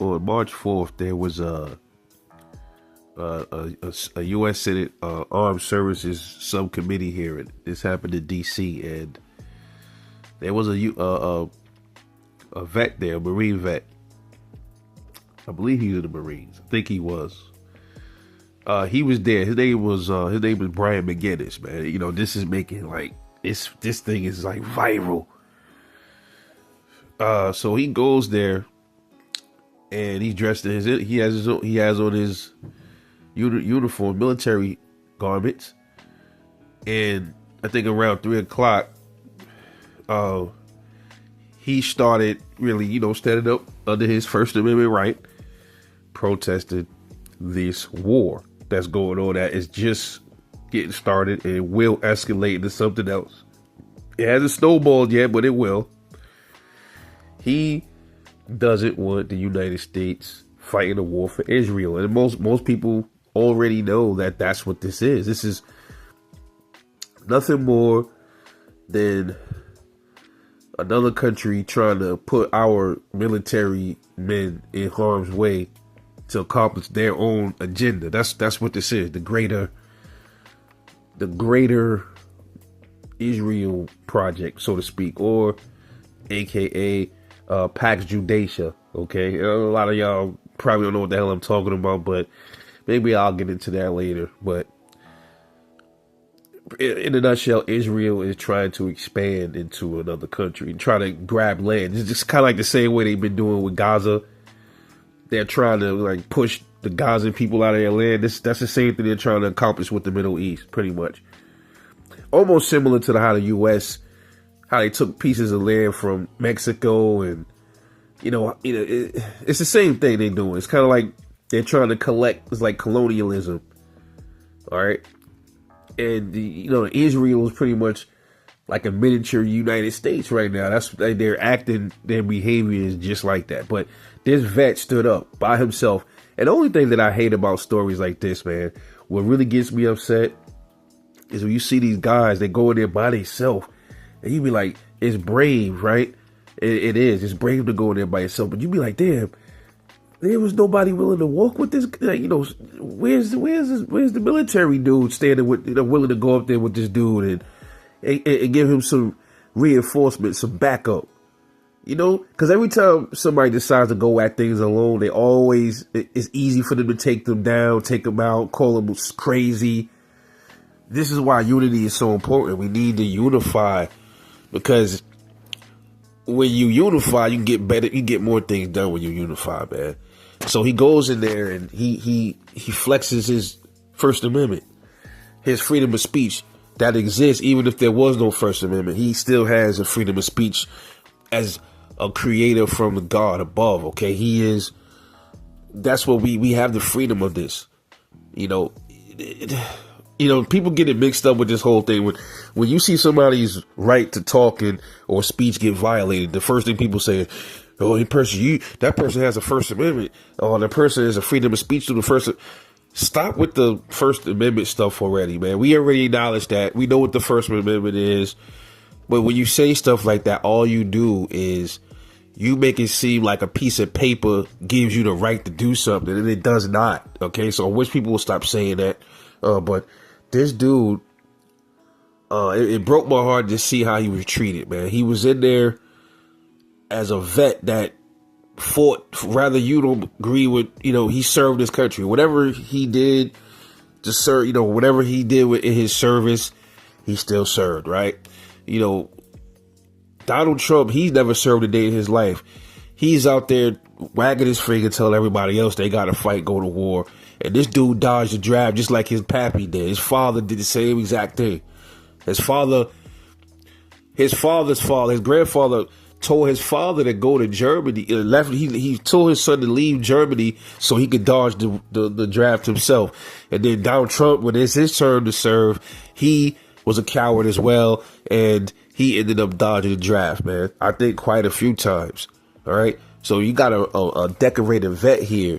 on March 4th, there was a U.S. Senate Armed Services Subcommittee hearing. This happened in D.C. and there was a vet there, a Marine vet. I believe he was in the Marines. I think he was. He was there. His name was Brian McGinnis, man. You know, this is making like this thing is like viral. So he goes there and he's dressed in he has on his uniform, military garments. And I think around 3:00, he started really, standing up under his First Amendment right, protested this war that's going on that is just getting started and will escalate into something else. It hasn't snowballed yet, but it will. He doesn't want the United States fighting a war for Israel. And most people already know that that's what this is. This is nothing more than another country trying to put our military men in harm's way to accomplish their own agenda. That's what this is. The greater Israel project, so to speak, or AKA Pax Judacia. Okay, a lot of y'all probably don't know what the hell I'm talking about, but maybe I'll get into that later. But in a nutshell, Israel is trying to expand into another country and try to grab land. It's just kind of like the same way they've been doing with Gaza. They're trying to like push the Gazan people out of their land. That's the same thing they're trying to accomplish with the Middle East, pretty much. Almost similar to how the U.S. how they took pieces of land from Mexico, and it's the same thing they're doing. It's kind of like they're trying to collect. It's like colonialism, all right. And Israel is pretty much like a miniature United States right now. That's they're acting, their behavior is just like that. But this vet stood up by himself. And the only thing that I hate about stories like this, man, what really gets me upset is when you see these guys, they go in there by themselves, and you be like, it's brave, right? It is. It's brave to go in there by yourself. But you be like, damn, there was nobody willing to walk with this. Where's the military dude standing with, willing to go up there with this dude and give him some reinforcement, some backup. Because every time somebody decides to go at things alone, it's easy for them to take them down, take them out, call them crazy. This is why unity is so important. We need to unify, because when you unify, you get better, you get more things done when you unify, man. So he goes in there and he flexes his First Amendment, his freedom of speech that exists. Even if there was no First Amendment, he still has a freedom of speech as a creator from the God above. Okay, that's what we have, the freedom of this. People get it mixed up with this whole thing. When you see somebody's right to talk or speech get violated, the first thing people say is, "Oh, that person has a First Amendment. Oh, that person has a freedom of speech to the First." Stop with the First Amendment stuff already, man. We already acknowledge that. We know what the First Amendment is. But when you say stuff like that, all you do is you make it seem like a piece of paper gives you the right to do something, and it does not. Okay, so I wish people would stop saying that. But this dude, it broke my heart to see how he was treated, man. He was in there as a vet that fought, rather you don't agree with, he served his country. Whatever he did to serve, whatever he did in his service, he still served, right? Donald Trump, he's never served a day in his life. He's out there wagging his finger, telling everybody else they got to fight, go to war. And this dude dodged the draft just like his pappy did. His father did the same exact thing. His father's father, his grandfather told his father to go to Germany. He told his son to leave Germany so he could dodge the draft himself. And then Donald Trump, when it's his turn to serve, he was a coward as well, and he ended up dodging the draft, man. I think quite a few times. All right, so you got a decorated vet here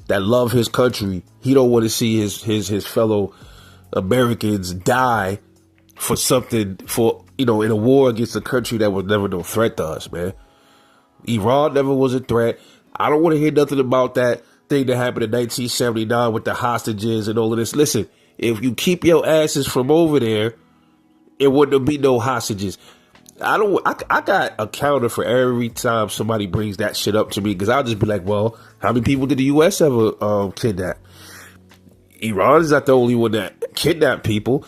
that love his country. He don't want to see his fellow Americans die for something, in a war against a country that was never no threat to us, man. Iran never was a threat. I don't want to hear nothing about that thing that happened in 1979 with the hostages and all of this. Listen, if you keep your asses from over there, it wouldn't be no hostages. I got a counter for every time somebody brings that shit up to me, because I'll just be like, well, how many people did the U.S. ever kidnap? Iran is not the only one that kidnapped people.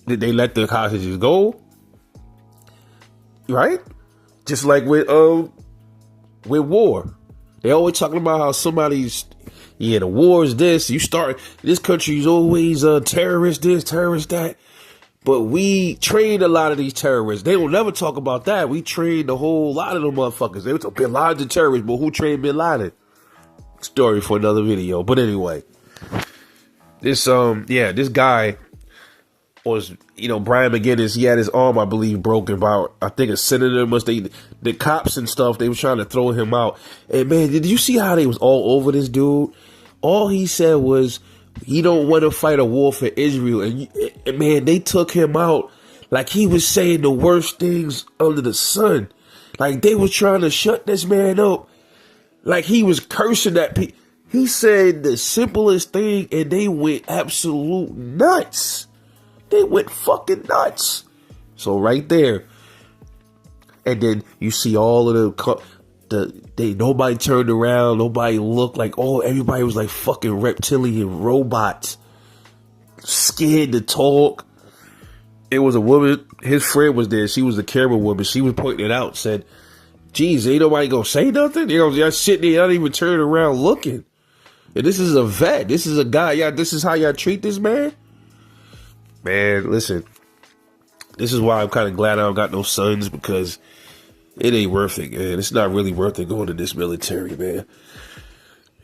Did they let the hostages go? Right? Just like with war. They always talking about how somebody's, the war is this. This country's always terrorist this, terrorist that. But we trained a lot of these terrorists. They will never talk about that. We trained a whole lot of them motherfuckers. They were talking Bin Laden's a terrorist, but who trained Bin Laden? Story for another video. But anyway, this guy was, Brian McGinnis, he had his arm, I believe, broken by, I think, a senator. The cops and stuff, they were trying to throw him out. And man, did you see how they was all over this dude? All he said was, he don't want to fight a war for Israel. And man, they took him out like he was saying the worst things under the sun. Like they was trying to shut this man up. Like he was cursing at people. He said the simplest thing and they went absolute nuts. They went fucking nuts. So right there. And then you see all of nobody turned around, nobody looked like, everybody was like fucking reptilian robots, scared to talk. It was a woman, his friend was there, she was the camera woman, she was pointing it out, said, geez, ain't nobody gonna say nothing? Y'all sitting there, y'all didn't even turn around looking. And this is a vet, this is a guy, this is how y'all treat this man? Man, listen, this is why I'm kind of glad I don't got no sons, because it ain't worth it, man. It's not really worth it going to this military, man.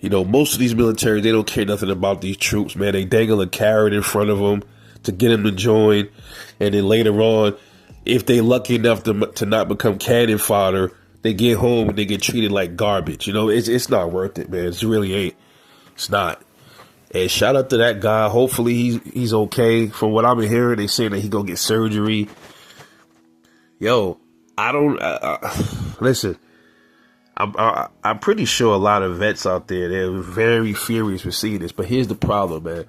Most of these military, they don't care nothing about these troops, man. They dangle a carrot in front of them to get them to join. And then later on, if they lucky enough to not become cannon fodder, they get home and they get treated like garbage. It's not worth it, man. It really ain't. It's not. And shout out to that guy. Hopefully he's okay. From what I've been hearing, they saying that he gonna get surgery. Yo, I don't listen. I'm pretty sure a lot of vets out there, they're very furious with seeing this. But here's the problem, man.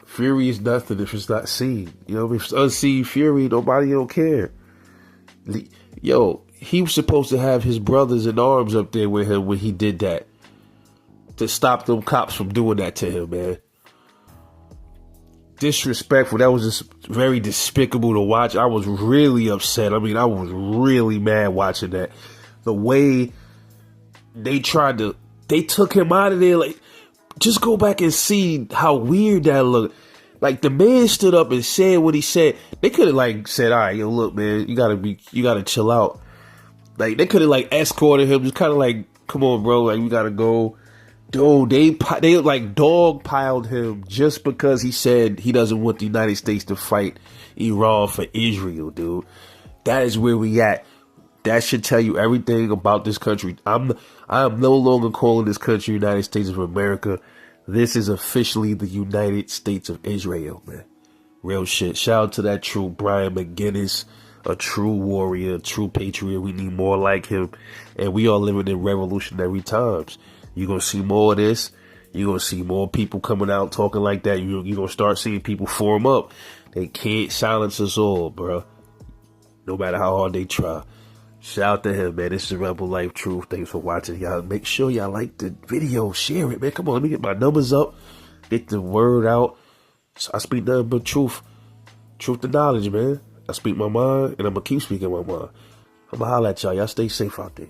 Fury is nothing if it's not seen. If it's unseen fury, nobody don't care. Yo, he was supposed to have his brothers in arms up there with him when he did that, to stop them cops from doing that to him, man. Disrespectful. That was just very despicable to watch. I was really upset. I was really mad watching that. The way they took him out of there. Like, just go back and see how weird that looked. Like, the man stood up and said what he said. They could have said, all right, yo, look, man, you gotta chill out. Like, they could have escorted him, just kind of come on, bro, we gotta go. Dude, they dog piled him just because he said he doesn't want the United States to fight Iran for Israel, dude. That is where we at. That should tell you everything about this country. I am no longer calling this country United States of America. This is officially the United States of Israel, man. Real shit. Shout out to that true Brian McGinnis, a true warrior, a true patriot. We need more like him. And we are living in revolutionary times. You're going to see more of this. You're going to see more people coming out talking like that. You're going to start seeing people form up. They can't silence us all, bro. No matter how hard they try. Shout out to him, man. This is Rebel Life Truth. Thanks for watching, y'all. Make sure y'all like the video. Share it, man. Come on, let me get my numbers up. Get the word out. I speak nothing but truth. Truth and knowledge, man. I speak my mind, and I'm going to keep speaking my mind. I'm going to holler at y'all. Y'all stay safe out there.